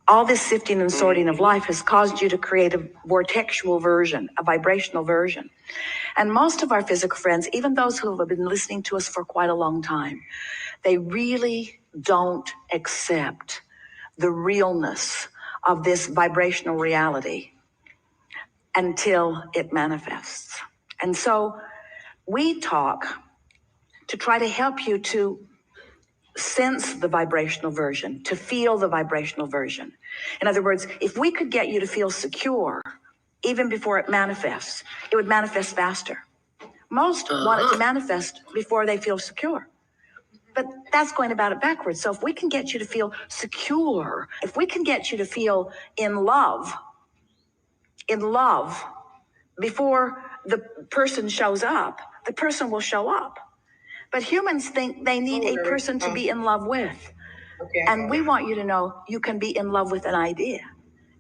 All this sifting and sorting of life has caused you to create a vortexual version, a vibrational version. And most of our physical friends, even those who have been listening to us for quite a long time, they really don't accept the realness of this vibrational reality until it manifests. And so we talk to try to help you to sense the vibrational version, to feel the vibrational version. In other words, if we could get you to feel secure, even before it manifests, it would manifest faster. Most want it to manifest before they feel secure. But that's going about it backwards. So if we can get you to feel secure, if we can get you to feel in love before the person shows up, the person will show up. But humans think they need a person to be in love with. And we want you to know you can be in love with an idea.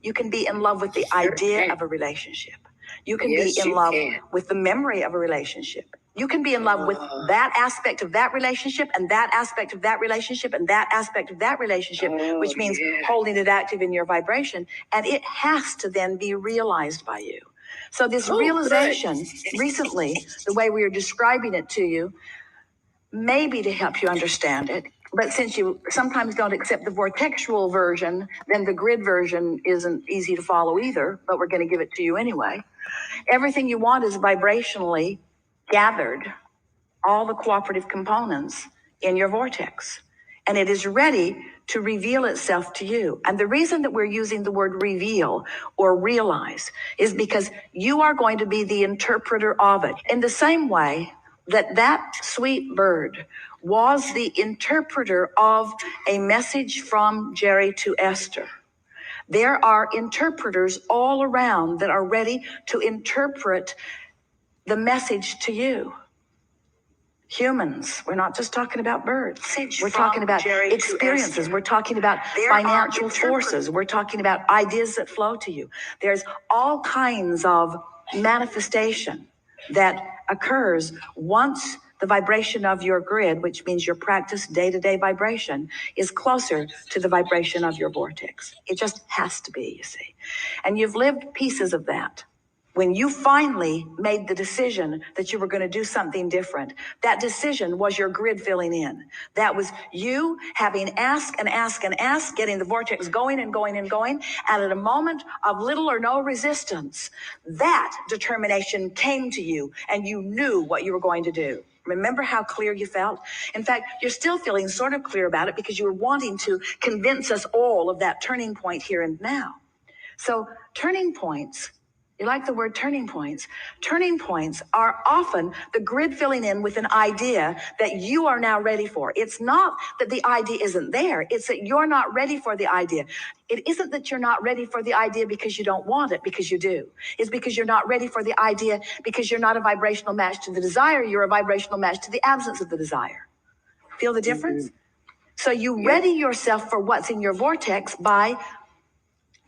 You can be in love with the idea of a relationship. You can be in love with the memory of a relationship. You can be in love with that aspect of that relationship and that aspect of that relationship and that aspect of that relationship, which means holding it active in your vibration. And it has to then be realized by you. So this realization, recently, the way we are describing it to you, maybe to help you understand it. But since you sometimes don't accept the vortexual version, then the grid version isn't easy to follow either, but we're going to give it to you anyway. Everything you want is vibrationally gathered, all the cooperative components in your vortex, and it is ready to reveal itself to you. And the reason that we're using the word reveal or realize is because you are going to be the interpreter of it in the same way that sweet bird was the interpreter of a message from Jerry to Esther. There are interpreters all around that are ready to interpret the message to you. Humans, we're not just talking about birds. We're talking about experiences. We're talking about financial forces. We're talking about ideas that flow to you. There's all kinds of manifestation that occurs once the vibration of your grid, which means your practice day-to-day vibration, is closer to the vibration of your vortex. It just has to be, you see. And you've lived pieces of that. When you finally made the decision that you were going to do something different, that decision was your grid filling in. That was you having ask and ask and ask, getting the vortex going and going and going. And at a moment of little or no resistance, that determination came to you and you knew what you were going to do. Remember how clear you felt? In fact, you're still feeling sort of clear about it because you were wanting to convince us all of that turning point here and now. So turning points, you like the word turning points? Turning points are often the grid filling in with an idea that you are now ready for. It's not that the idea isn't there. It's that you're not ready for the idea. It isn't that you're not ready for the idea because you don't want it, because you do. It's because you're not ready for the idea because you're not a vibrational match to the desire. You're a vibrational match to the absence of the desire. Feel the difference? So you ready yourself for what's in your vortex by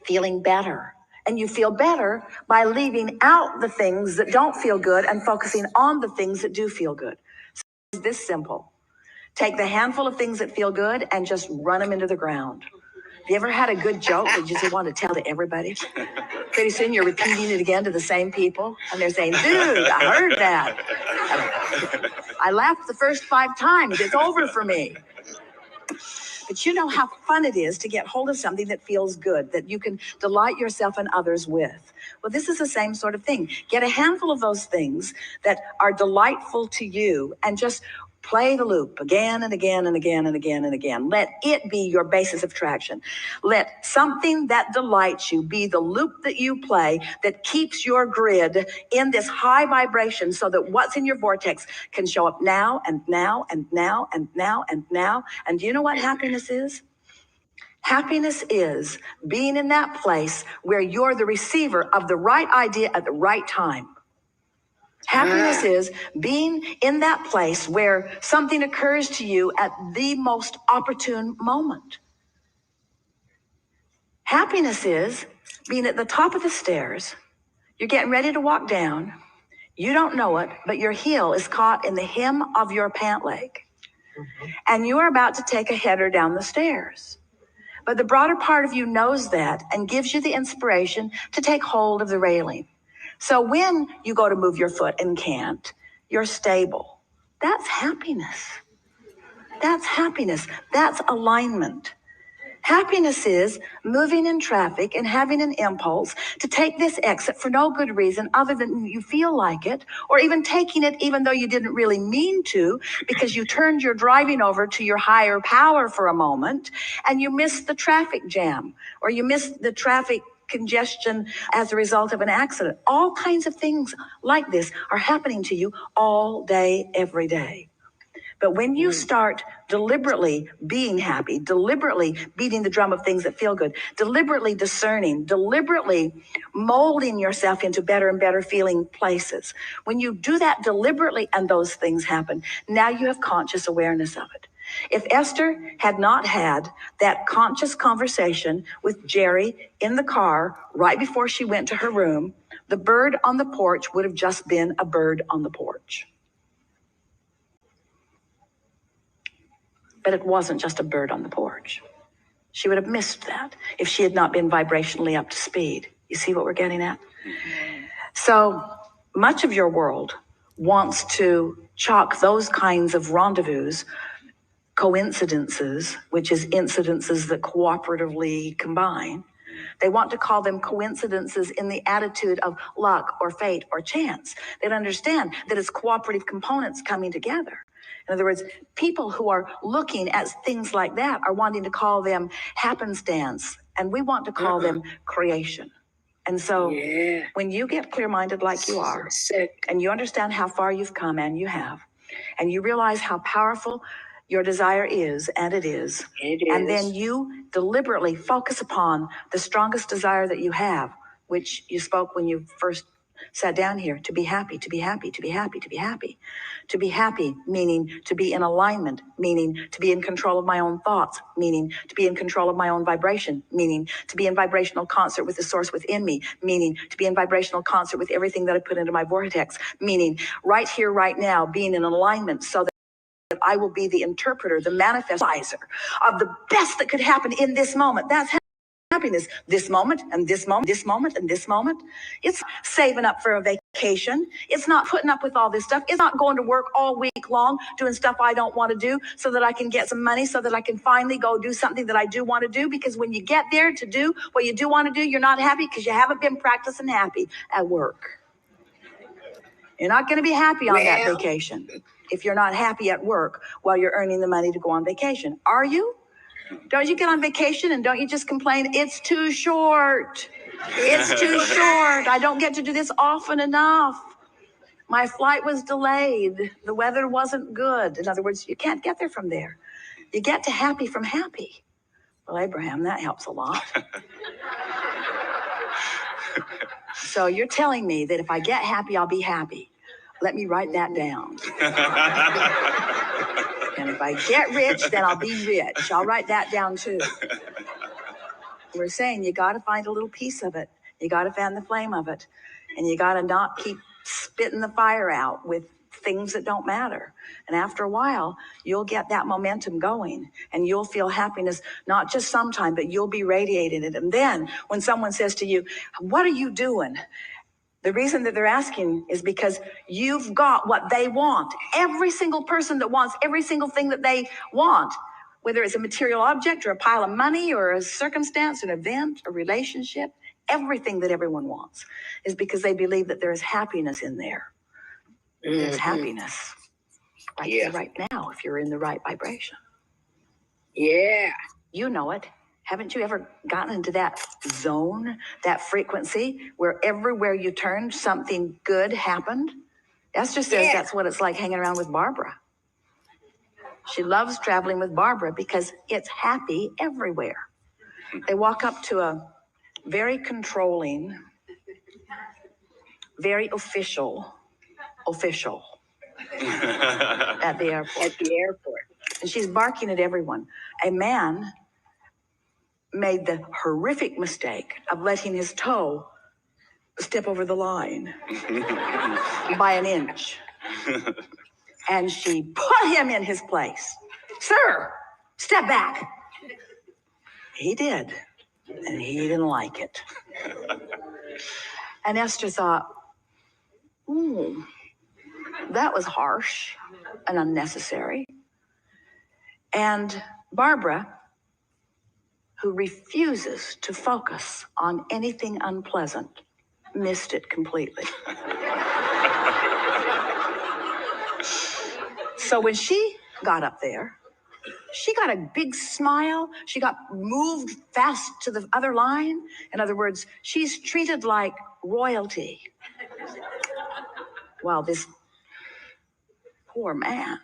feeling better. And you feel better by leaving out the things that don't feel good and focusing on the things that do feel good. So it's this simple. Take the handful of things that feel good and just run them into the ground. Have you ever had a good joke that you just want to tell to everybody? Pretty soon you're repeating it again to the same people, and they're saying, dude, I heard that. I laughed the first 5 times. It's over for me. But you know how fun it is to get hold of something that feels good, that you can delight yourself and others with. Well, this is the same sort of thing. Get a handful of those things that are delightful to you and just play the loop again and again and again and again and again. Let it be your basis of traction. Let something that delights you be the loop that you play that keeps your grid in this high vibration so that what's in your vortex can show up now and now and now and now and now. And do you know what happiness is? Happiness is being in that place where you're the receiver of the right idea at the right time. Happiness is being in that place where something occurs to you at the most opportune moment. Happiness is being at the top of the stairs. You're getting ready to walk down. You don't know it, but your heel is caught in the hem of your pant leg. And you are about to take a header down the stairs. But the broader part of you knows that and gives you the inspiration to take hold of the railing. So when you go to move your foot and can't, you're stable. That's happiness. That's happiness. That's alignment. Happiness is moving in traffic and having an impulse to take this exit for no good reason other than you feel like it, or even taking it even though you didn't really mean to, because you turned your driving over to your higher power for a moment and you missed the traffic jam, or you missed the traffic congestion as a result of an accident. All kinds of things like this are happening to you all day, every day. But when you start deliberately being happy, deliberately beating the drum of things that feel good, deliberately discerning, deliberately molding yourself into better and better feeling places, when you do that deliberately and those things happen, now you have conscious awareness of it. If Esther had not had that conscious conversation with Jerry in the car right before she went to her room, the bird on the porch would have just been a bird on the porch. But it wasn't just a bird on the porch. She would have missed that if she had not been vibrationally up to speed. You see what we're getting at? So much of your world wants to chalk those kinds of rendezvous, coincidences, which is incidences that cooperatively combine. They want to call them coincidences in the attitude of luck or fate or chance. They don't understand that it's cooperative components coming together. In other words, people who are looking at things like that are wanting to call them happenstance, and we want to call them creation. And so when you get clear-minded like you are, and you understand how far you've come, and you have, and you realize how powerful your desire is, and it is, and then you deliberately focus upon the strongest desire that you have, which you spoke when you first sat down here, to be happy, to be happy, to be happy, to be happy. To be happy, meaning to be in alignment, meaning to be in control of my own thoughts, meaning to be in control of my own vibration, meaning to be in vibrational concert with the source within me, meaning to be in vibrational concert with everything that I put into my vortex, meaning right here, right now, being in alignment so that I will be the interpreter, the manifestizer of the best that could happen in this moment. That's happiness. This moment and this moment, this moment and this moment. It's saving up for a vacation. It's not putting up with all this stuff. It's not going to work all week long doing stuff I don't want to do so that I can get some money, so that I can finally go do something that I do want to do. Because when you get there to do what you do want to do, you're not happy because you haven't been practicing happy at work. You're not going to be happy on that vacation if you're not happy at work while you're earning the money to go on vacation. Are you? Don't you get on vacation and don't you just complain, it's too short. It's too short. I don't get to do this often enough. My flight was delayed. The weather wasn't good. In other words, you can't get there from there. You get to happy from happy. Well, Abraham, that helps a lot. So you're telling me that if I get happy, I'll be happy. Let me write that down. And if I get rich, then I'll be rich. I'll write that down too. We're saying you got to find a little piece of it. You got to fan the flame of it. And you got to not keep spitting the fire out with things that don't matter. And after a while, you'll get that momentum going and you'll feel happiness, not just sometime, but you'll be radiating it. And then when someone says to you, what are you doing? The reason that they're asking is because you've got what they want. Every single person that wants every single thing that they want, whether it's a material object or a pile of money or a circumstance, an event, a relationship, everything that everyone wants is because they believe that there is happiness in there. There's happiness right now if you're in the right vibration. Yeah. You know it. Haven't you ever gotten into that zone, that frequency, where everywhere you turned, something good happened? Esther says that's what it's like hanging around with Barbara. She loves traveling with Barbara because it's happy everywhere. They walk up to a very controlling, very official at the airport. And she's barking at everyone. A man made the horrific mistake of letting his toe step over the line by an inch. And she put him in his place. Sir, step back. He did, and he didn't like it. And Esther thought, ooh, that was harsh and unnecessary. And Barbara, who refuses to focus on anything unpleasant, missed it completely. So when she got up there, she got a big smile. She got moved fast to the other line. In other words, she's treated like royalty. While this poor man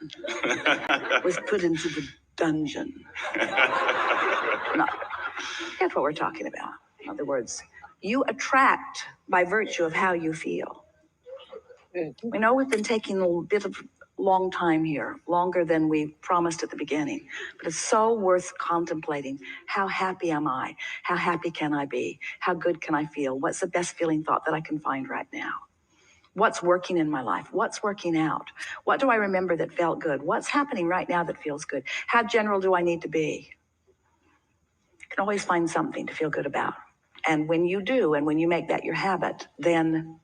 was put into the dungeon. No, that's what we're talking about. In other words, you attract by virtue of how you feel. We know we've been taking a bit of long time here, longer than we promised at the beginning, but it's so worth contemplating. How happy am I? How happy can I be? How good can I feel? What's the best feeling thought that I can find right now? What's working in my life? What's working out? What do I remember that felt good? What's happening right now that feels good? How general do I need to be? You can always find something to feel good about. And when you do, and when you make that your habit, then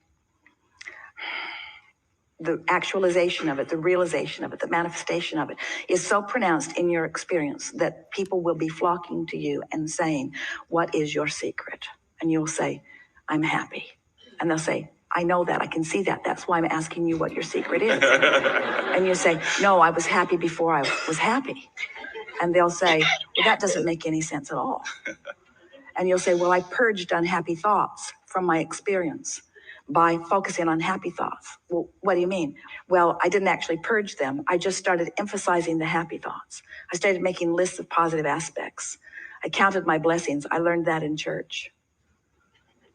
the actualization of it, the realization of it, the manifestation of it is so pronounced in your experience that people will be flocking to you and saying, what is your secret? And you'll say, I'm happy. And they'll say, I know that, I can see that. That's why I'm asking you what your secret is. And you say, no, I was happy before I was happy. And they'll say, well, that doesn't make any sense at all. And you'll say, well, I purged unhappy thoughts from my experience by focusing on happy thoughts. Well, what do you mean? Well, I didn't actually purge them. I just started emphasizing the happy thoughts. I started making lists of positive aspects. I counted my blessings. I learned that in church.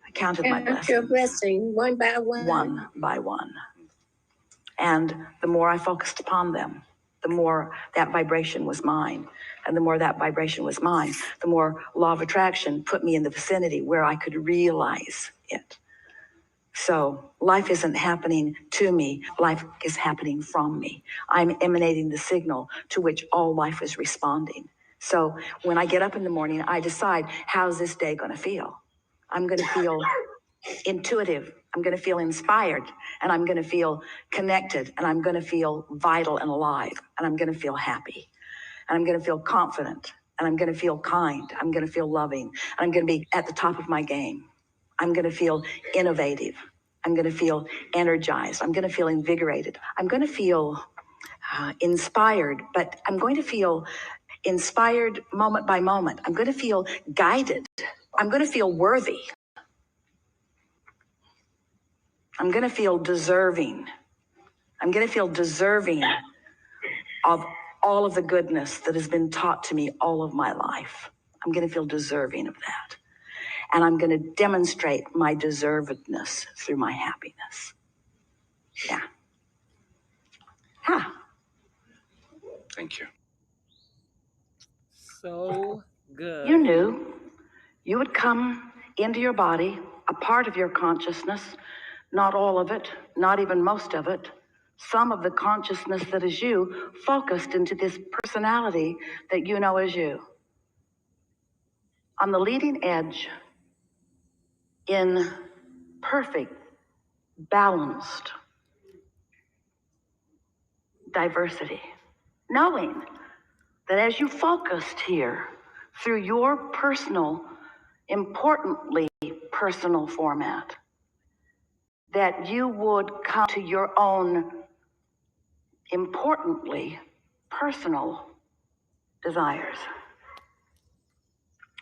I counted my blessings. Your blessing, one by one. One by one. And the more I focused upon them, the more that vibration was mine. And the more that vibration was mine, the more law of attraction put me in the vicinity where I could realize it. So life isn't happening to me, life is happening from me. I'm emanating the signal to which all life is responding. So when I get up in the morning, I decide, how's this day going to feel? I'm going to feel intuitive, I'm going to feel inspired, and I'm going to feel connected, and I'm going to feel vital and alive, and I'm going to feel happy, and I'm going to feel confident, and I'm going to feel kind, I'm going to feel loving, and I'm going to be at the top of my game. I'm going to feel innovative. I'm going to feel energized. I'm going to feel invigorated. I'm going to feel inspired, but I'm going to feel inspired moment by moment. I'm going to feel guided. I'm going to feel worthy. I'm going to feel deserving. I'm going to feel deserving of all of the goodness that has been taught to me all of my life. I'm going to feel deserving of that. And I'm going to demonstrate my deservedness through my happiness. Yeah. Huh. Thank you. So good. You knew you would come into your body, a part of your consciousness, not all of it, not even most of it, some of the consciousness that is you, focused into this personality that you know as you. On the leading edge, in perfect, balanced diversity, knowing that as you focused here through your personal, importantly personal format, that you would come to your own importantly personal desires.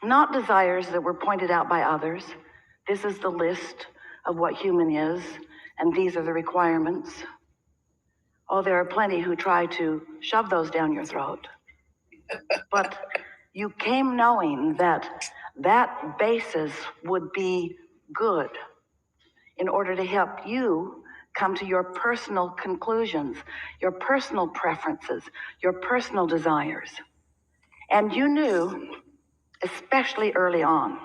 Not desires that were pointed out by others. This is the list of what human is, and these are the requirements. Oh, there are plenty who try to shove those down your throat. But you came knowing that that basis would be good in order to help you come to your personal conclusions, your personal preferences, your personal desires. And you knew, especially early on,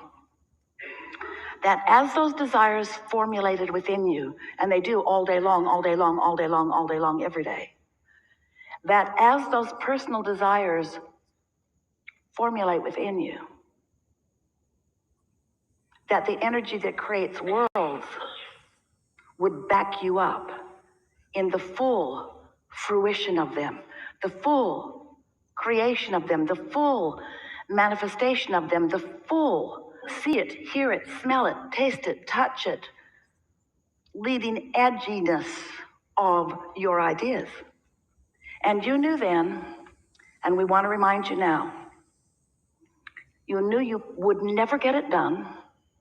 that as those desires formulated within you, and they do all day long, all day long, all day long, all day long, every day, that as those personal desires formulate within you, that the energy that creates worlds would back you up in the full fruition of them, the full creation of them, the full manifestation of them, the full see it, hear it, smell it, taste it, touch it, leading edginess of your ideas. And you knew then, and we want to remind you now, you knew you would never get it done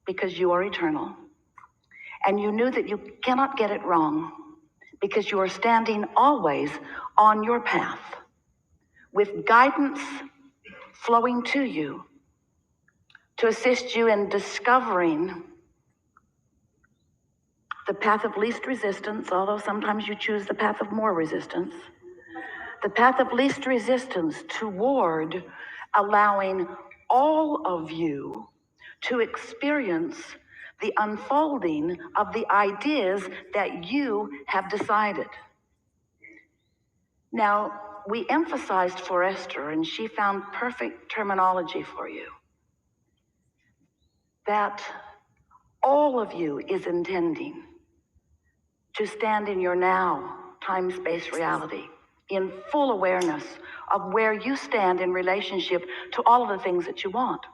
because you are eternal. And you knew that you cannot get it wrong because you are standing always on your path with guidance flowing to you to assist you in discovering the path of least resistance, although sometimes you choose the path of more resistance, the path of least resistance toward allowing all of you to experience the unfolding of the ideas that you have decided. Now, we emphasized for Esther, and she found perfect terminology for you, that all of you is intending to stand in your now time-space reality in full awareness of where you stand in relationship to all of the things that you want.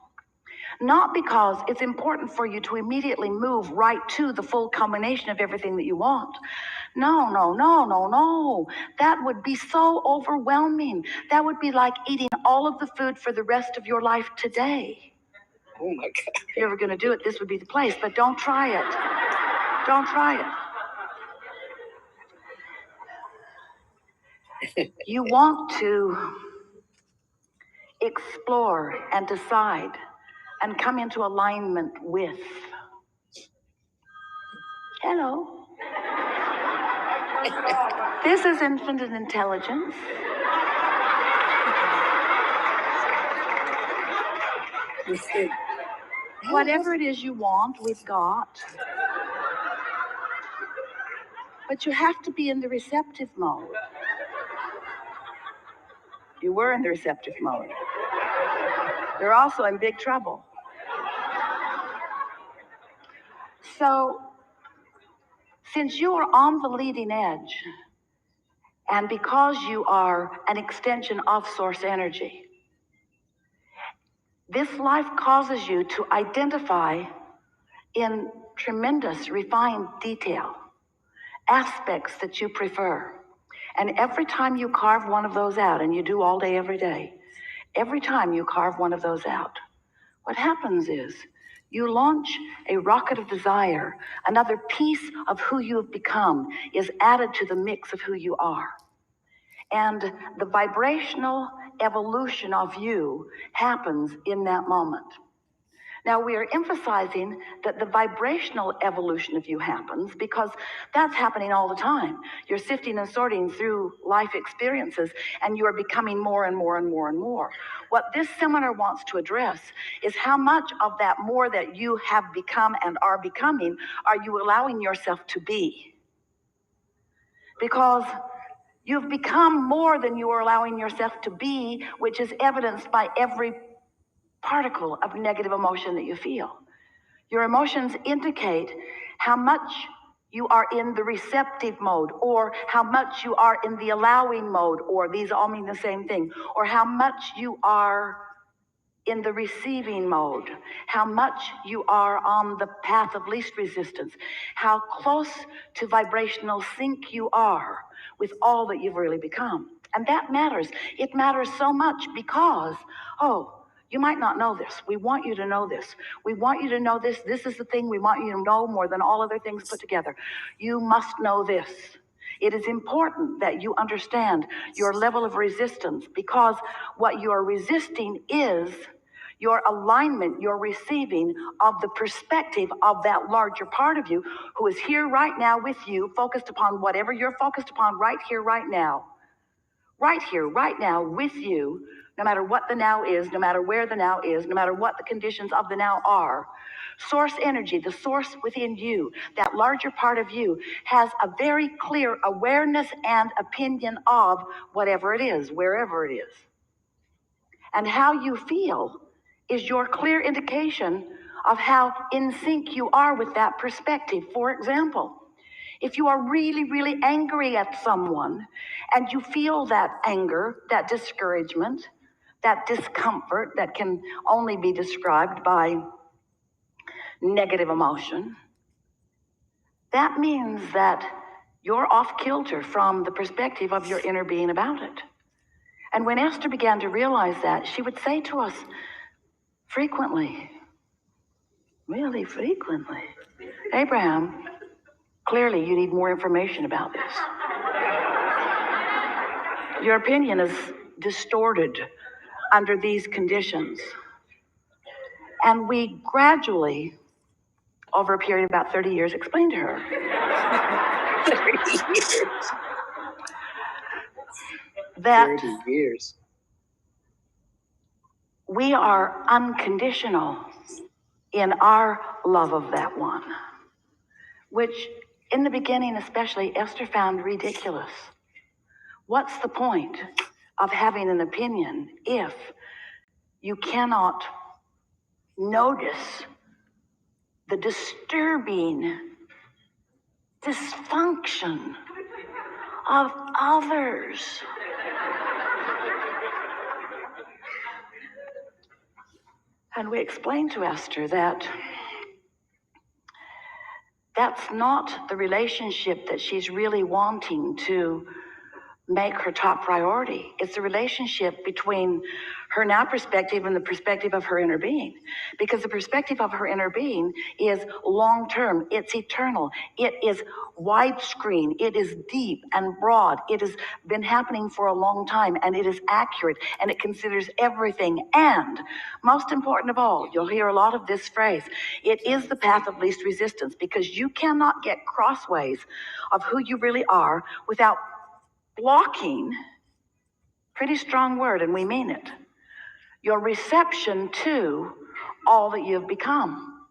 Not because it's important for you to immediately move right to the full combination of everything that you want. No, no, no, no, no. That would be so overwhelming. That would be like eating all of the food for the rest of your life today. Oh my God. If you're ever going to do it, this would be the place, but don't try it. Don't try it. You want to explore and decide and come into alignment with. Hello. This is infinite intelligence. Whatever it is you want, we've got. But you have to be in the receptive mode. You were in the receptive mode. You're also in big trouble. So, since you are on the leading edge, and because you are an extension of source energy, this life causes you to identify in tremendous refined detail aspects that you prefer. And every time you carve one of those out, and you do all day, every day, every time you carve one of those out, what happens is you launch a rocket of desire. Another piece of who you have become is added to the mix of who you are. And the vibrational evolution of you happens in that moment. Now, we are emphasizing that the vibrational evolution of you happens because that's happening all the time. You're sifting and sorting through life experiences, and you are becoming more and more and more and more. What this seminar wants to address is how much of that more that you have become and are becoming are you allowing yourself to be? Because you've become more than you are allowing yourself to be, which is evidenced by every particle of negative emotion that you feel. Your emotions indicate how much you are in the receptive mode, or how much you are in the allowing mode, or these all mean the same thing, or how much you are in the receiving mode, how much you are on the path of least resistance, how close to vibrational sync you are with all that you've really become. And that matters. It matters so much because, you might not know this. We want you to know this. We want you to know this. This is the thing we want you to know more than all other things put together. You must know this. It is important that you understand your level of resistance, because what you are resisting is your alignment, your receiving of the perspective of that larger part of you who is here right now with you, focused upon whatever you're focused upon right here, right now. Right here, right now, with you, no matter what the now is, no matter where the now is, no matter what the conditions of the now are. Source energy, the source within you, that larger part of you, has a very clear awareness and opinion of whatever it is, wherever it is. And how you feel is your clear indication of how in sync you are with that perspective. For example, if you are really, really angry at someone and you feel that anger, that discouragement, that discomfort that can only be described by negative emotion, that means that you're off kilter from the perspective of your inner being about it. And when Esther began to realize that, she would say to us frequently, really frequently, Abraham, clearly you need more information about this. Your opinion is distorted under these conditions. And we gradually, over a period of about 30 years, explained to her 30 years. that 30 years. we are unconditional in our love of that one, which in the beginning especially Esther found ridiculous. What's the point of having an opinion if you cannot notice the disturbing dysfunction of others? And we explained to Esther that that's not the relationship that she's really wanting to make her top priority. It's a relationship between her now perspective and the perspective of her inner being. Because the perspective of her inner being is long-term, it's eternal, it is widescreen, it is deep and broad, it has been happening for a long time, and it is accurate, and it considers everything. And most important of all, you'll hear a lot of this phrase, it is the path of least resistance, because you cannot get crossways of who you really are without blocking, pretty strong word, and we mean it, your reception to all that you've become.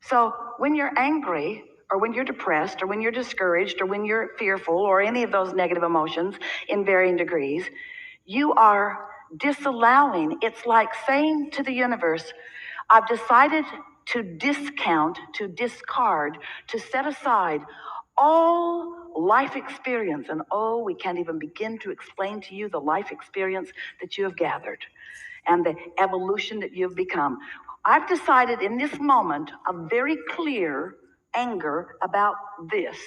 So when you're angry, or when you're depressed, or when you're discouraged, or when you're fearful, or any of those negative emotions in varying degrees, you are disallowing. It's like saying to the universe, I've decided to discount, to discard, to set aside all life experience. And oh, we can't even begin to explain to you the life experience that you have gathered and the evolution that you've become. I've decided in this moment of very clear anger about this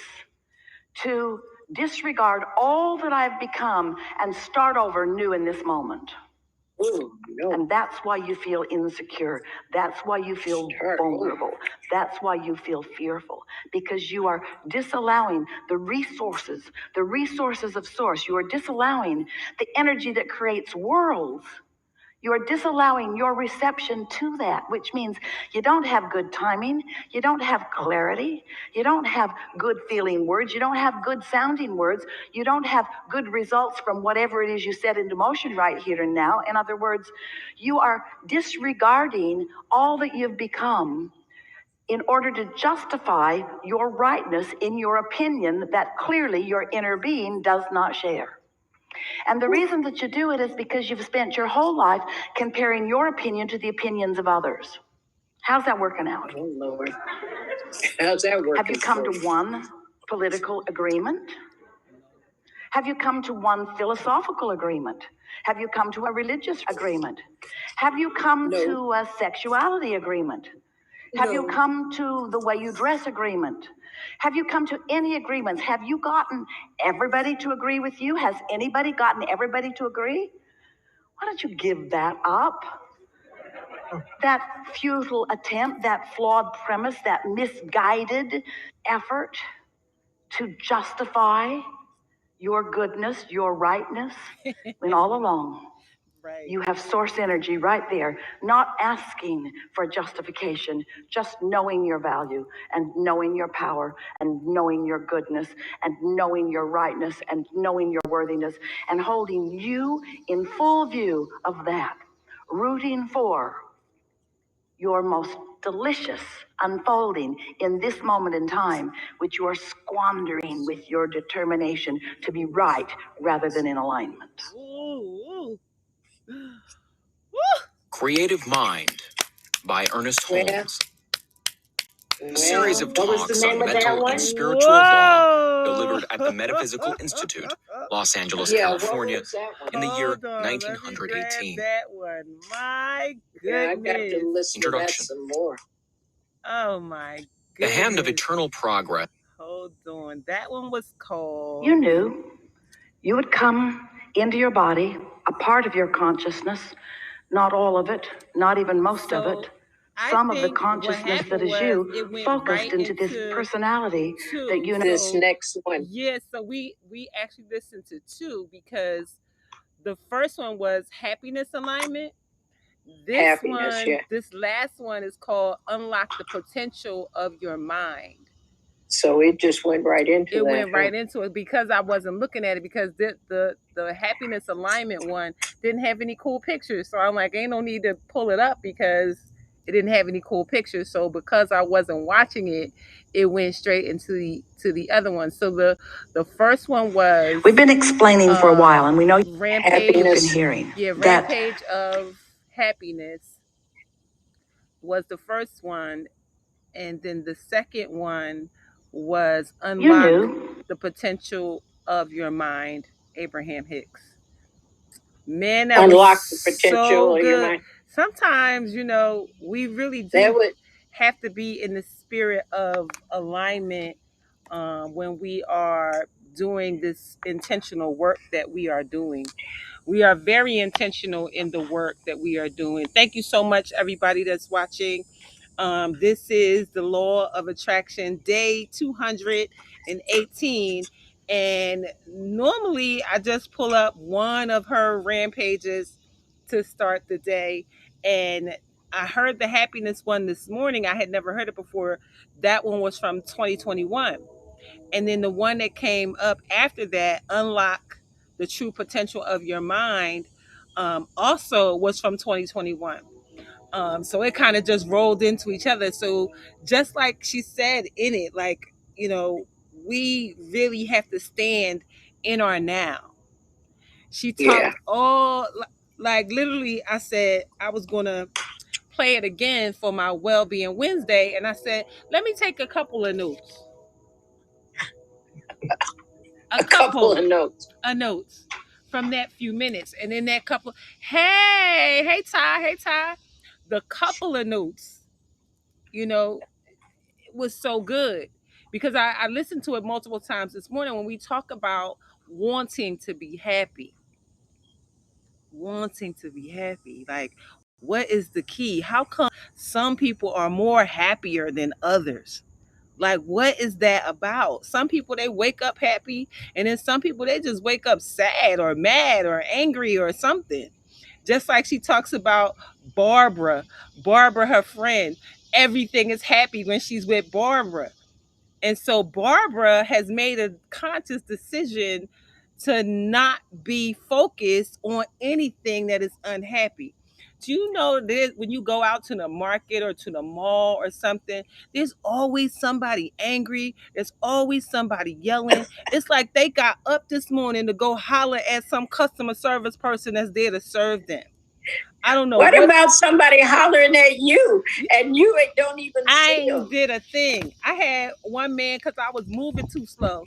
to disregard all that I've become and start over new in this moment. Oh, no. And that's why you feel insecure. That's why you feel vulnerable. That's why you feel fearful, because you are disallowing the resources of source. You are disallowing the energy that creates worlds. You are disallowing your reception to that, which means you don't have good timing, you don't have clarity, you don't have good feeling words, you don't have good sounding words, you don't have good results from whatever it is you set into motion right here and now. In other words, you are disregarding all that you've become in order to justify your rightness in your opinion that clearly your inner being does not share. And the reason that you do it is because you've spent your whole life comparing your opinion to the opinions of others. How's that working out? Oh, Lord. How's that working? Have you come to one political agreement? Have you come to one philosophical agreement? Have you come to a religious agreement? Have you come to a sexuality agreement? Have you come to the way you dress agreement? Have you come to any agreements? Have you gotten everybody to agree with you? Has anybody gotten everybody to agree? Why don't you give that up? That futile attempt, that flawed premise, that misguided effort to justify your goodness, your rightness, when all along you have source energy right there, not asking for justification, just knowing your value and knowing your power and knowing your goodness and knowing your rightness and knowing your worthiness and holding you in full view of that, rooting for your most delicious unfolding in this moment in time, which you are squandering with your determination to be right rather than in alignment. Ooh. Creative Mind by Ernest Holmes. A series of What was the talks name on of that mental one? and spiritual law delivered at the Metaphysical Institute, Los Angeles, Yeah, what California, was that one? in the year Hold on, let me grab 1918. that one. My Yeah, I've got to goodness. listen to that Introduction. some more. Oh my The goodness. Hand of Eternal Progress. Hold on. That one was called. You knew you would come into your body, a part of your consciousness, not all of it, not even most of So, it. I Some of the think what consciousness that happened is was you it went focused right into this into personality that you know. This next one. Yeah, so we actually listened to two because the first one was happiness alignment. This last one is called Unlock the Potential of Your Mind. So it just went right into It that. went right into it because I wasn't looking at it because the happiness alignment one didn't have any cool pictures. So I'm like, ain't no need to pull it up because it didn't have any cool pictures. So because I wasn't watching it, it went straight into the other one. So the first one was We've been explaining for a while, and we know Rampage. you've been hearing. Yeah, that Rampage of Happiness was the first one, and then the second one was you Unlock knew the Potential of Your Mind, Abraham Hicks. Man, that Unlock was the potential so of your good. mind. Sometimes, we really That do would have to be in the spirit of alignment when we are doing this intentional work that we are doing. We are very intentional in the work that we are doing. Thank you so much, everybody that's watching. This is the Law of Attraction, day 218. And normally I just pull up one of her rampages to start the day. And I heard the happiness one this morning. I had never heard it before. That one was from 2021. And then the one that came up after that, Unlock the True Potential of Your Mind, also was from 2021. So it kind of just rolled into each other. So just like she said in it, like, we really have to stand in our now. She talked all, like, literally, I said I was going to play it again for my Well-Being Wednesday. And I said, let me take a couple of notes. A couple of notes. Notes from that few minutes. And then that couple, hey Ty. The couple of notes, it was so good because I listened to it multiple times this morning when we talk about wanting to be happy. Wanting to be happy. Like, what is the key? How come some people are more happier than others? Like, what is that about? Some people, they wake up happy, and then some people, they just wake up sad or mad or angry or something. Just like she talks about Barbara, her friend. Everything is happy when she's with Barbara. And so Barbara has made a conscious decision to not be focused on anything that is unhappy. Do you know that when you go out to the market or to the mall or something, there's always somebody angry. There's always somebody yelling. It's like they got up this morning to go holler at some customer service person that's there to serve them. I don't know. What about somebody hollering at you and you don't even see them? I did a thing. I had one man because I was moving too slow.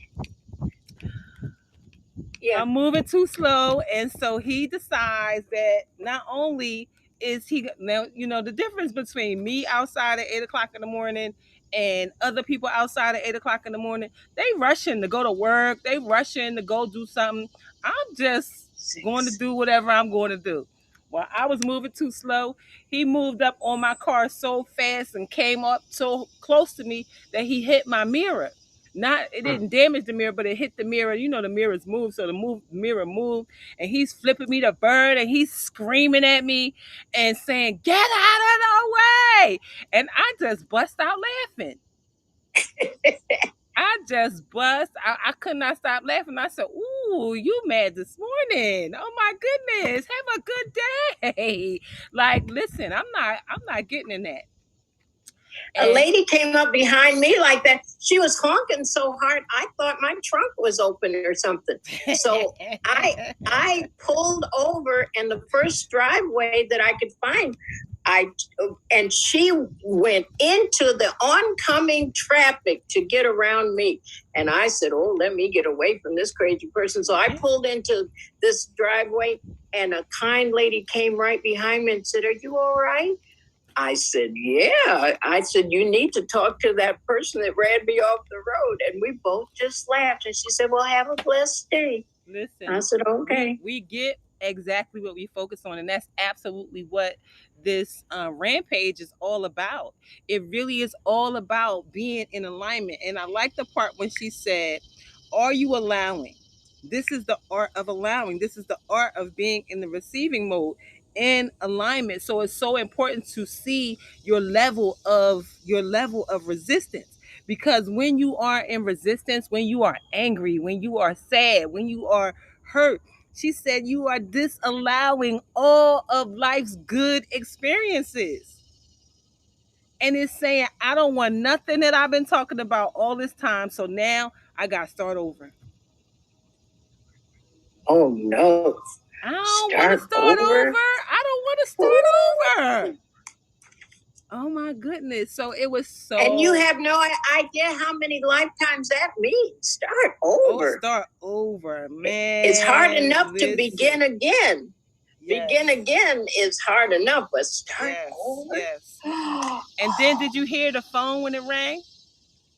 Yeah. I'm moving too slow, and so he decides that not only is he now, the difference between me outside at 8 o'clock in the morning and other people outside at 8 o'clock in the morning, they rushing to go to work, they rushing to go do something. I'm just going to do whatever I'm going to do. While I was moving too slow, he moved up on my car so fast and came up so close to me that he hit my mirror. It didn't damage the mirror, but it hit the mirror. The mirrors move, so the mirror moved, and he's flipping me the bird, and he's screaming at me and saying, "Get out of the way!" And I just bust out laughing. I could not stop laughing. I said, "Ooh, you mad this morning? Oh my goodness, have a good day." Like, listen, I'm not getting in that. A lady came up behind me like that. She was honking so hard, I thought my trunk was open or something. So I pulled over in the first driveway that I could find. And she went into the oncoming traffic to get around me. And I said, oh, let me get away from this crazy person. So I pulled into this driveway, and a kind lady came right behind me and said, are you all right? I said, yeah. I said, you need to talk to that person that ran me off the road. And we both just laughed. And she said, well, have a blessed day. Listen, I said, okay. We get exactly what we focus on, and that's absolutely what this rampage is all about. It really is all about being in alignment. And I like the part when she said, are you allowing? This is the art of allowing. This is the art of being in the receiving mode, in alignment. So it's so important to see your level of resistance, because when you are in resistance, when you are angry, when you are sad, when you are hurt, she said you are disallowing all of life's good experiences. And it's saying, I don't want nothing that I've been talking about all this time, so now I got to start over. Oh, no. I don't want to start over. I don't want to start over. Oh my goodness. So it was so. And you have no idea how many lifetimes that means. Start over. Oh, start over, man. It's hard enough to begin again. Yes. Begin again is hard enough, but start over. Yes. And then did you hear the phone when it rang?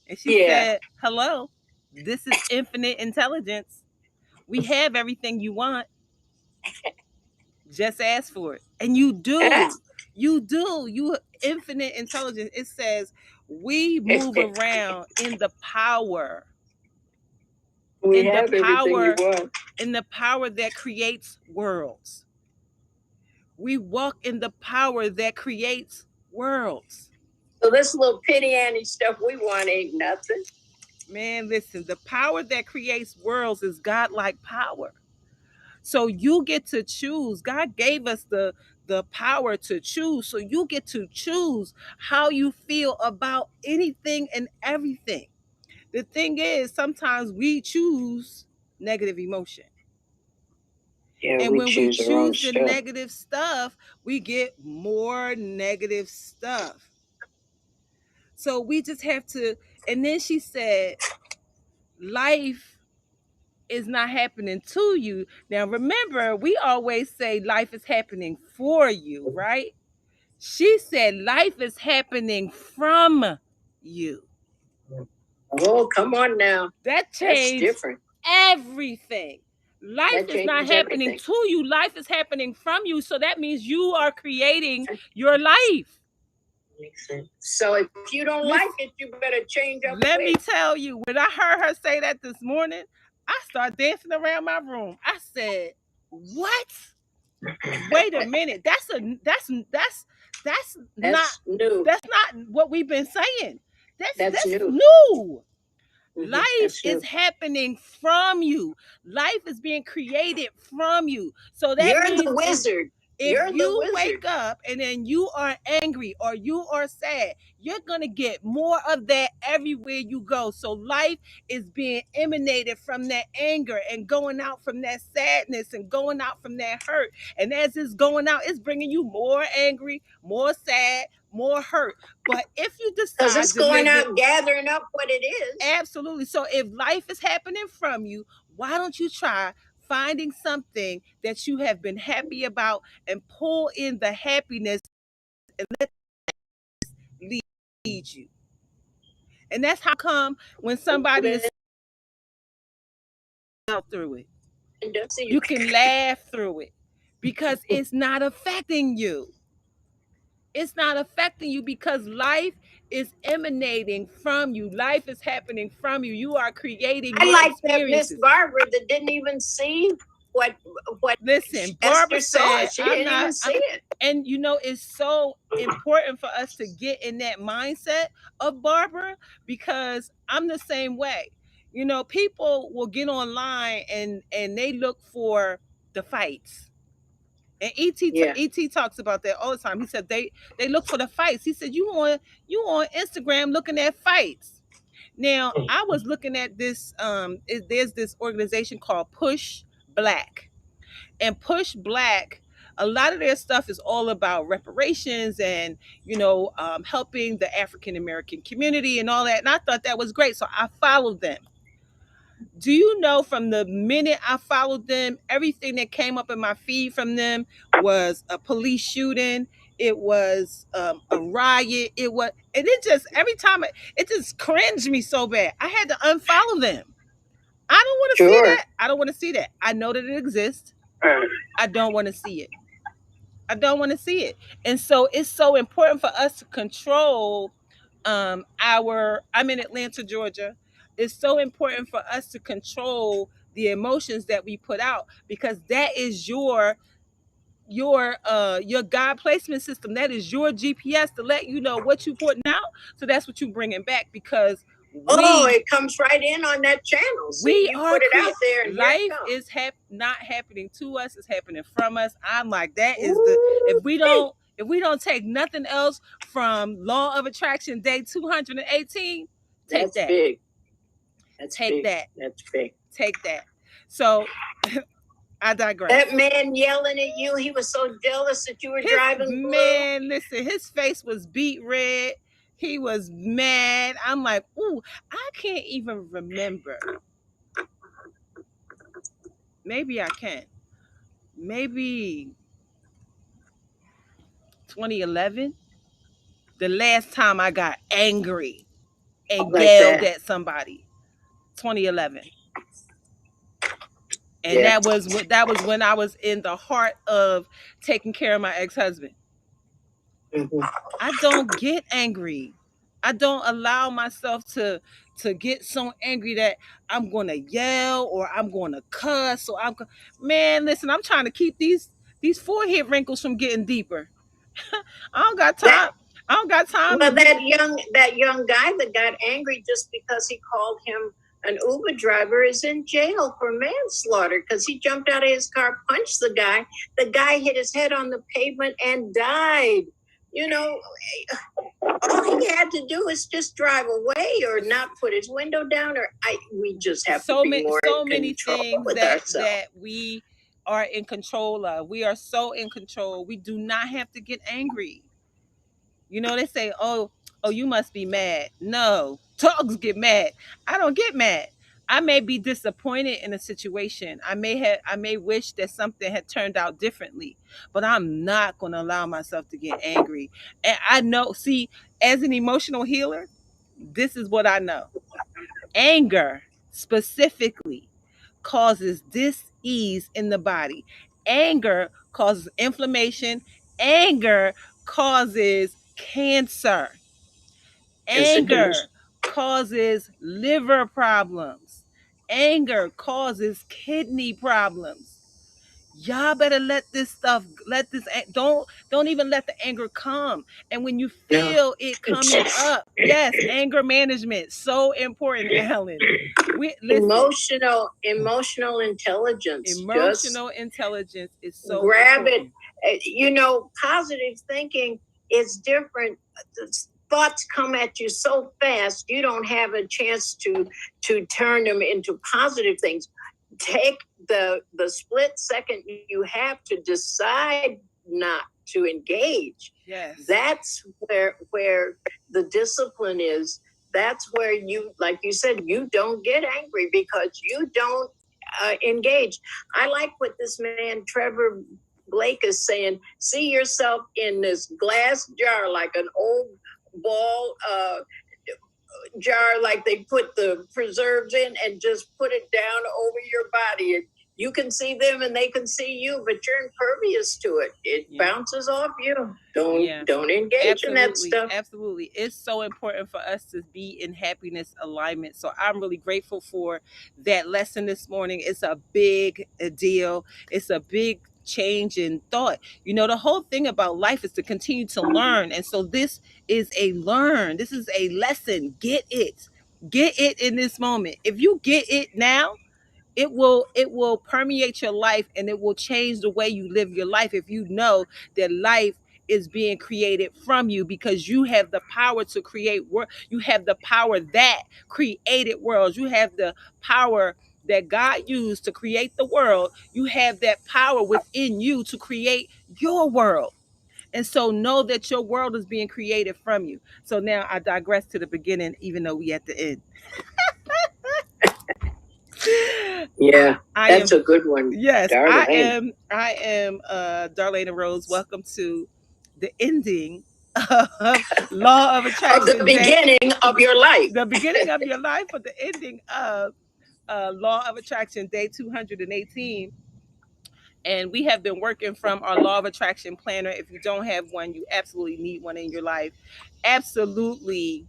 And she said, hello, this is infinite intelligence. We have everything you want. Just ask for it. And you do. You do. You infinite intelligence. It says we move around in the power. In the power that creates worlds. We walk in the power that creates worlds. So this little pity Annie stuff we want ain't nothing. Man, listen, the power that creates worlds is godlike power. So you get to choose. God gave us the power to choose. So you get to choose how you feel about anything and everything. The thing is, sometimes we choose negative emotion. Yeah, and when we choose the stuff. Negative stuff, we get more negative stuff. So we just have to. And then she said, life is not happening to you. Now, remember, we always say life is happening for you, right? She said life is happening from you. Oh, come on now. That changed everything. Life is not happening to you. Life is happening from you. So that means you are creating your life. So if you don't like it, you better change up. Let me tell you, when I heard her say that this morning, I started dancing around my room. I said, what? Wait a minute. That's not new. That's not what we've been saying. That's new. Mm-hmm. Life is happening from you. Life is being created from you. So that you're means the wizard. If you wake up and then you are angry or you are sad, you're going to get more of that everywhere you go. So life is being emanated from that anger and going out from that sadness and going out from that hurt. And as it's going out, it's bringing you more angry, more sad, more hurt. But if you decide, because it's going out gathering up what it is. Absolutely. So if life is happening from you, why don't you try finding something that you have been happy about and pull in the happiness and let it lead you. And that's how come when somebody is through it, you can laugh through it because it's not affecting you. It's not affecting you because life is emanating from you. Life is happening from you. You are creating. I like that Miss Barbara that didn't even see what. Listen, Barbara said she didn't even see it. And you know, it's so important for us to get in that mindset of Barbara because I'm the same way. You know, people will get online and they look for the fights. And ET talks about that all the time. He said they look for the fights. He said you on Instagram looking at fights. Now I was looking at this. There's this organization called Push Black, and Push Black. A lot of their stuff is all about reparations and helping the African American community and all that. And I thought that was great, so I followed them. Do you know, from the minute I followed them, everything that came up in my feed from them was a police shooting. It was a riot. And it just, every time, it just cringed me so bad. I had to unfollow them. I don't want to see that. I don't want to see that. I know that it exists. I don't want to see it. I don't want to see it. And so it's so important for us to control I'm in Atlanta, Georgia. It's so important for us to control the emotions that we put out, because that is your God placement system. That is your GPS to let you know what you putting out. So that's what you bringing back, because it comes right in on that channel. See, you put it out there, and life is not happening to us; it's happening from us. I'm like, that is if we don't take nothing else from Law of Attraction Day 218, take that. Big. Take that. That's big. Take that. So I digress. That man yelling at you, he was so jealous that you were driving blue. Man, listen, his face was beet red. He was mad. I'm like, ooh, I can't even remember. Maybe I can. Maybe 2011. The last time I got angry and yelled at somebody. 2011. And that was when I was in the heart of taking care of my ex-husband. Mm-hmm. I don't get angry. I don't allow myself to get so angry that I'm going to yell or I'm going to cuss. So man, listen, I'm trying to keep these forehead wrinkles from getting deeper. I don't got time. I don't got time. Well, that young guy that got angry just because he called him an Uber driver is in jail for manslaughter, because he jumped out of his car, punched the guy. The guy hit his head on the pavement and died. All he had to do is just drive away or not put his window down. We just have to be more in many control things with that we are in control of. We are so in control. We do not have to get angry. They say, oh, you must be mad. No, dogs get mad. I don't get mad. I may be disappointed in a situation. I may wish that something had turned out differently, but I'm not going to allow myself to get angry. And I know, see, as an emotional healer, this is what I know. Anger specifically causes dis-ease in the body. Anger causes inflammation. Anger causes cancer. Anger causes liver problems. Anger causes kidney problems. Y'all better don't even let the anger come. And when you feel it coming up, yes, anger management, so important, Ellen. Emotional intelligence. Emotional intelligence is so grab important. It. Positive thinking is different. Thoughts come at you so fast, you don't have a chance to turn them into positive things. Take the split second you have to decide not to engage. Yes. That's where the discipline is. That's where you, like you said, you don't get angry because you don't engage. I like what this man, Trevor Blake, is saying. See yourself in this glass jar, like an old ball jar, like they put the preserves in, and just put it down over your body. And you can see them and they can see you, but you're impervious to it. It bounces off you. Don't engage in that stuff. Absolutely. It's so important for us to be in happiness alignment. So I'm really grateful for that lesson this morning. It's a big deal. It's a big change in thought. The whole thing about life is to continue to learn. And so this is a learn. This is a lesson. Get it in this moment. If you get it now, it will permeate your life, and it will change the way you live your life if you know that life is being created from you, because you have the power to create world. You have the power that created worlds. You have the power that God used to create the world. You have that power within you to create your world. And so know that your world is being created from you. So now I digress to the beginning, even though we at the end. Yeah, that's a good one. Yes, Darlaina. I am Darlaina Rose. Welcome to the ending of Law of Attraction. Of the beginning of your life. The beginning of your life, but the ending of Law of Attraction, day 218. And we have been working from our Law of Attraction planner. If you don't have one, you absolutely need one in your life. Absolutely.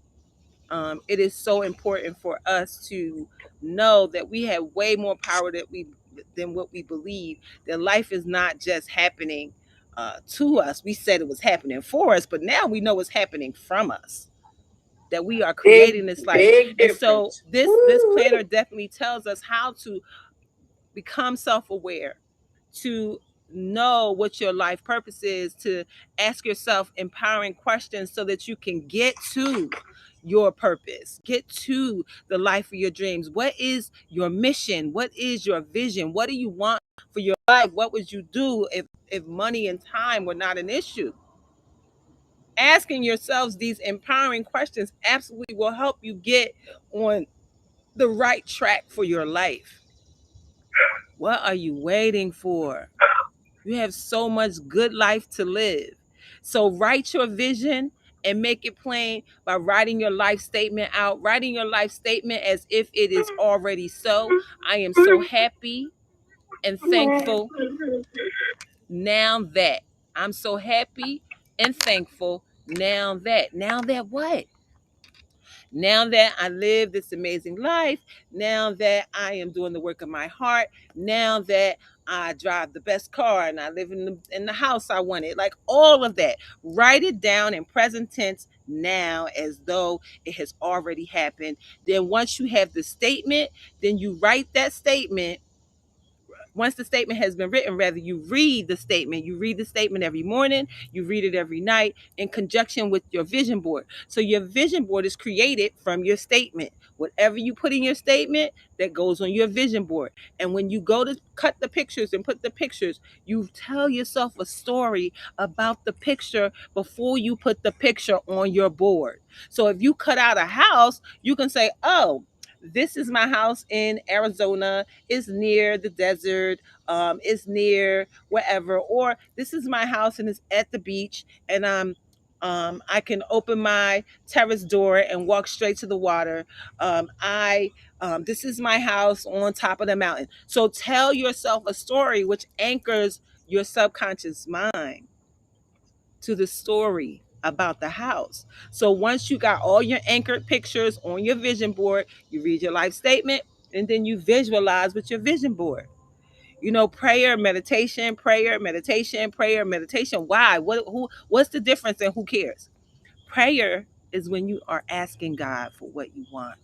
It is so important for us to know that we have way more power than what we believe. That life is not just happening to us. We said it was happening for us, but now we know it's happening from us. That we are creating this life. Big And so difference. this planner definitely tells us how to become self-aware, to know what your life purpose is, to ask yourself empowering questions so that you can get to your purpose, get to the life of your dreams. What is your mission? What is your vision? What do you want for your life? What would you do if money and time were not an issue? Asking yourselves these empowering questions absolutely will help you get on the right track for your life. What are you waiting for? You have so much good life to live. So write your vision and make it plain by writing your life statement out. Writing your life statement as if it is already so. I am so happy and thankful now that. I'm so happy and thankful now that. Now that what? Now that I live this amazing life, now that I am doing the work of my heart, now that I drive the best car and I live in the house I wanted, like all of that, write it down in present tense now as though it has already happened. Then once you have the statement, then you write that statement. Once the statement has been written, rather, you read the statement. You read the statement every morning, you read it every night in conjunction with your vision board. So your vision board is created from your statement. Whatever you put in your statement, that goes on your vision board. And when you go to cut the pictures and put the pictures, you tell yourself a story about the picture before you put the picture on your board. So if you cut out a house, you can say, oh, this is my house in Arizona. It's near the desert. It's near wherever. Or this is my house and it's at the beach. And I can open my terrace door and walk straight to the water. This is my house on top of the mountain. So tell yourself a story which anchors your subconscious mind to the story about the house. So once you got all your anchored pictures on your vision board, you read your life statement and then you visualize with your vision board. You know, prayer, meditation, prayer, meditation, prayer, meditation. Why? What's the difference and who cares? Prayer is when you are asking God for what you want.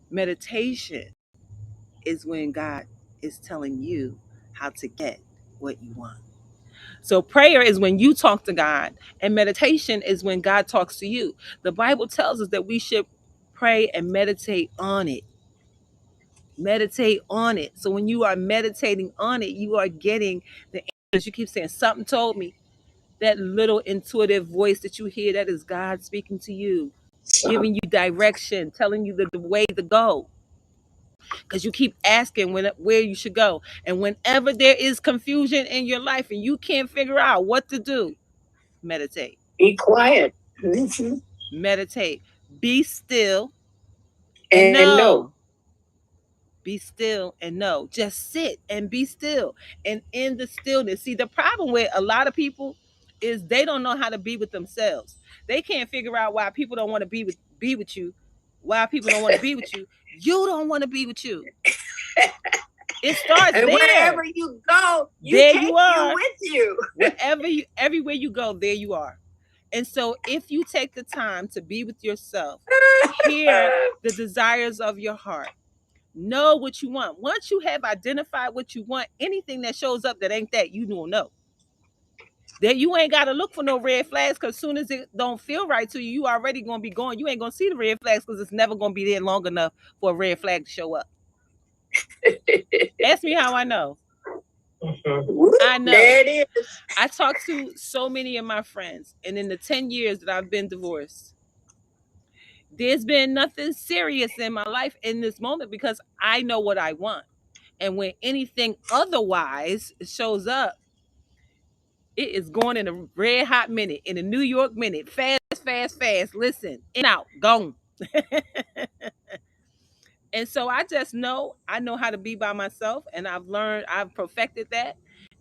Meditation is when God is telling you how to get what you want. So prayer is when you talk to God, and meditation is when God talks to you. The Bible tells us that we should pray and meditate on it. Meditate on it. So when you are meditating on it, you are getting the answers. You keep saying, something told me. That little intuitive voice that you hear, that is God speaking to you, giving you direction, telling you the way to go. Because you keep asking where you should go. And whenever there is confusion in your life and you can't figure out what to do, meditate. Be quiet. Mm-hmm. Meditate. Be still and know. Be still and know. Just sit and be still. And in the stillness. See, the problem with a lot of people is they don't know how to be with themselves. They can't figure out why people don't want to be with you. Why people don't want to be with you. You don't want to be with you. It starts and there. Wherever you go, there take you are. You with you. Everywhere you go, there you are. And so if you take the time to be with yourself, hear the desires of your heart, Know what you want. Once you have identified what you want, anything that shows up that ain't that, you don't know. That you ain't got to look for no red flags, because soon as it don't feel right to you, you already going to be going. You ain't going to see the red flags because it's never going to be there long enough for a red flag to show up. Ask me how I know. I know. There it is. I talked to so many of my friends, and in the 10 years that I've been divorced, there's been nothing serious in my life in this moment because I know what I want. And when anything otherwise shows up, it is going in a red hot minute, in a New York minute. Fast, fast, fast. Listen, in, out, gone. And so I just know, I know how to be by myself, and I've perfected that.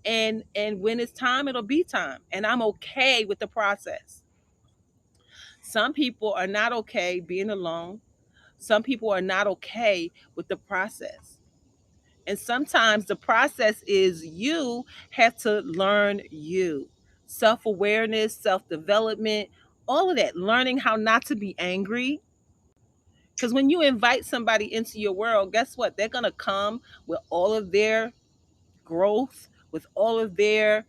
And when it's time, it'll be time. And I'm okay with the process. Some people are not okay being alone. Some people are not okay with the process. And sometimes the process is you have to learn you. Self-awareness, self-development, all of that. Learning how not to be angry. Because when you invite somebody into your world, guess what? They're going to come with all of their growth, with all of their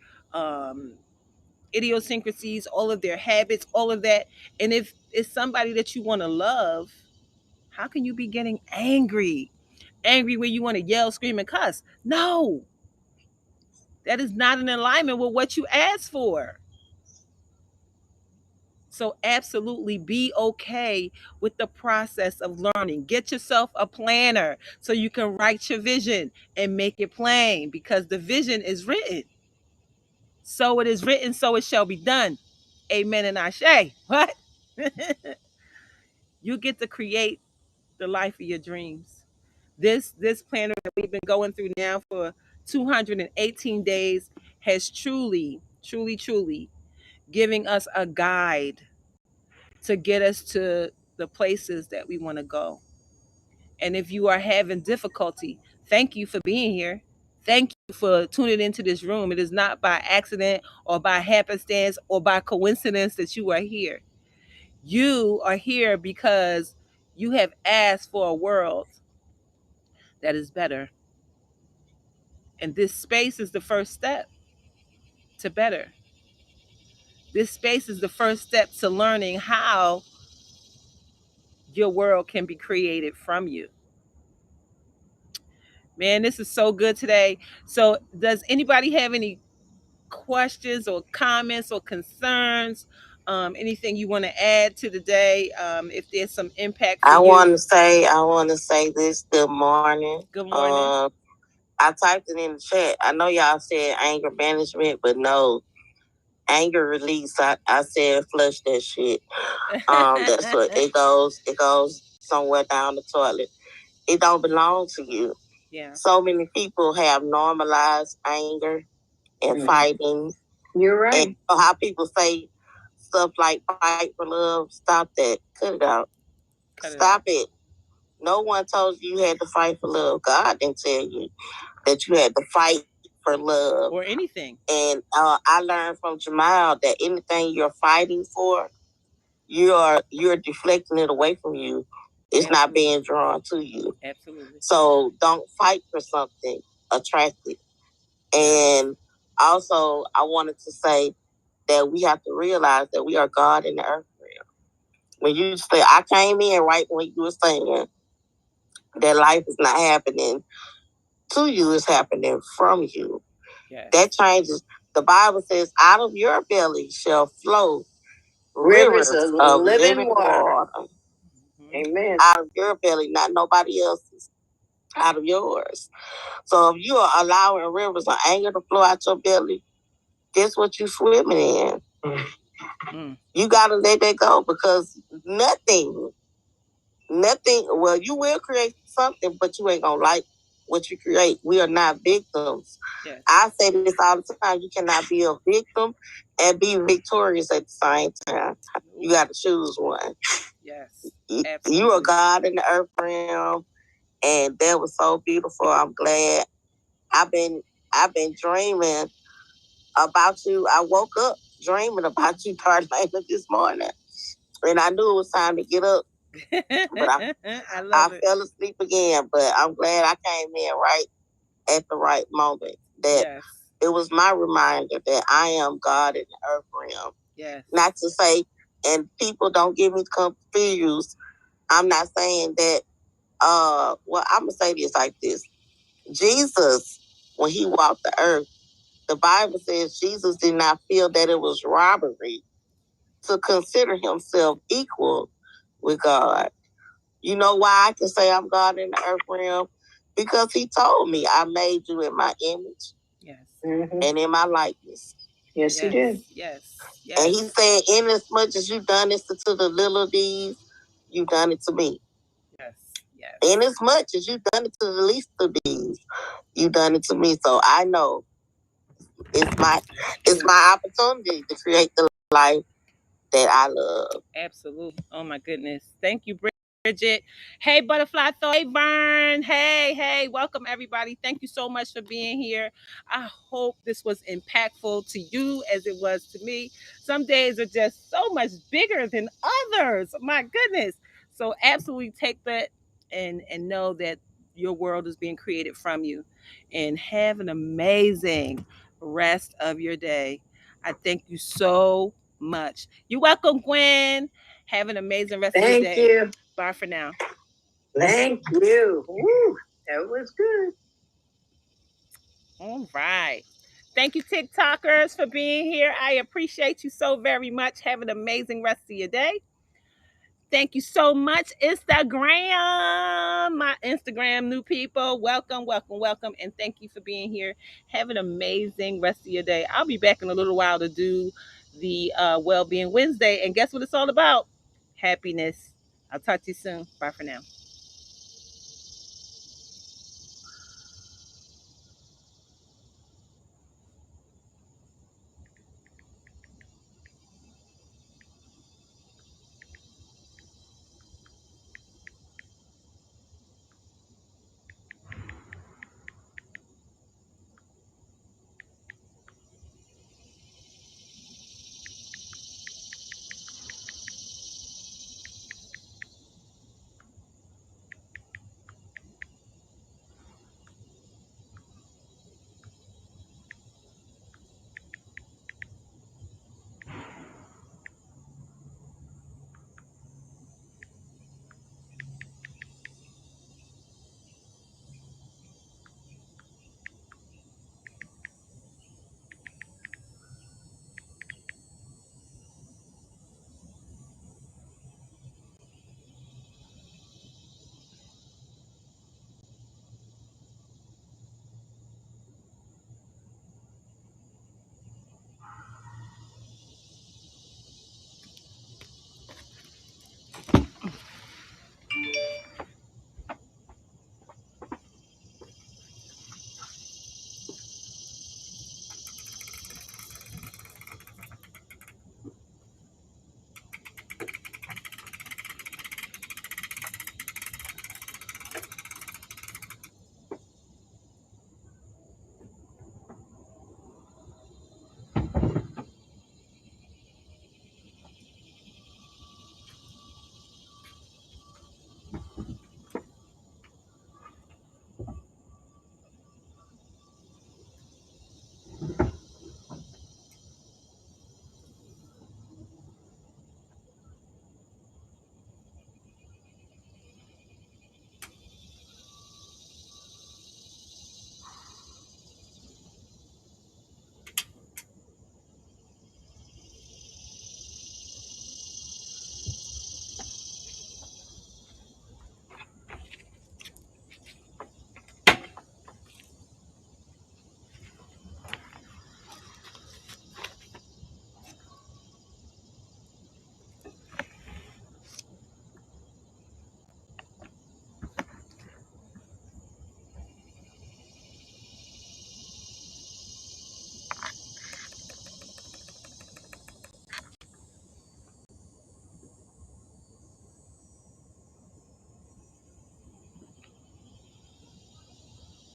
idiosyncrasies, all of their habits, all of that. And if it's somebody that you want to love, how can you be getting angry? Angry where you want to yell, scream, and cuss? No. That is not in alignment with what you asked for. So absolutely be okay with the process of learning. Get yourself a planner so you can write your vision and make it plain, because the vision is written. So it is written, so it shall be done. Amen and ashe. What? You get to create the life of your dreams. This planner that we've been going through now for 218 days has truly, truly, truly giving us a guide to get us to the places that we want to go. And if you are having difficulty, thank you for being here. Thank you for tuning into this room. It is not by accident or by happenstance or by coincidence that you are here. You are here because you have asked for a world that is better. And this space is the first step to better. This space is the first step to learning how your world can be created from you. Man, this is so good today. So does anybody have any questions or comments or concerns? Anything you want to add to the day? If there's some impact for I you. want to say this. Good morning. Good morning. I typed it in the chat. I know y'all said anger management, but no, anger release. I said flush that shit. That's what it goes. It goes somewhere down the toilet. It don't belong to you. Yeah. So many people have normalized anger and fighting. You're right. And how people say stuff like fight for love. Stop that. Cut it out. Stop it. No one told you had to fight for love. God didn't tell you that you had to fight for love or anything. And I learned from Jamal that anything you're fighting for, you're deflecting it away from you. It's not being drawn to you. Absolutely. So don't fight for something. Attract it. And also, I wanted to say that we have to realize that we are God in the earth realm. When you say, I came in right when you were saying that life is not happening to you, it's happening from you. Yes. That changes. The Bible says, out of your belly shall flow rivers of living water. Mm-hmm. Amen. Out of your belly, not nobody else's. Out of yours. So if you are allowing rivers of anger to flow out your belly, guess what you're swimming in? You got to let that go, because nothing, well, you will create something, but you ain't going to like what you create. We are not victims. Yes. I say this all the time. You cannot be a victim and be victorious at the same time. You got to choose one. Yes. You are God in the earth realm, and that was so beautiful. I'm glad. I've been dreaming about you. I woke up dreaming about you, Darlaina, this morning, and I knew it was time to get up But I love it. fell asleep again, but I'm glad I came in right at the right moment. That it was my reminder that I am God in the earth realm. Yes. Not to say, and people don't get me confused. I'm not saying that. Well, I'm gonna say this like this: Jesus, when he walked the earth, the Bible says Jesus did not feel that it was robbery to consider himself equal with God. You know why I can say I'm God in the earth realm? Because he told me, I made you in my image. Yes. Mm-hmm. And in my likeness. Yes, he did. Yes. And he said, in as much as you've done this to the little D's, you've done it to me. Yes. In as much as you've done it to the least of these, you've done it to me. So I know it's my opportunity to create the life that I love. Absolutely. Oh my goodness. Thank you, Bridget. Hey, Butterfly Thought. Hey, Vern. Hey. Welcome, everybody. Thank you so much for being here. I hope this was impactful to you as it was to me. Some days are just so much bigger than others. My goodness. So absolutely take that and know that your world is being created from you. And have an amazing rest of your day. I thank you so much. You're welcome, Gwen. Have an amazing rest of your day. Thank you. Bye for now. Thank you. Woo, that was good. All right. Thank you, TikTokers, for being here. I appreciate you so very much. Have an amazing rest of your day. Thank you so much, Instagram. My Instagram new people. Welcome. And thank you for being here. Have an amazing rest of your day. I'll be back in a little while to do the Wellbeing Wednesday. And guess what it's all about? Happiness. I'll talk to you soon. Bye for now.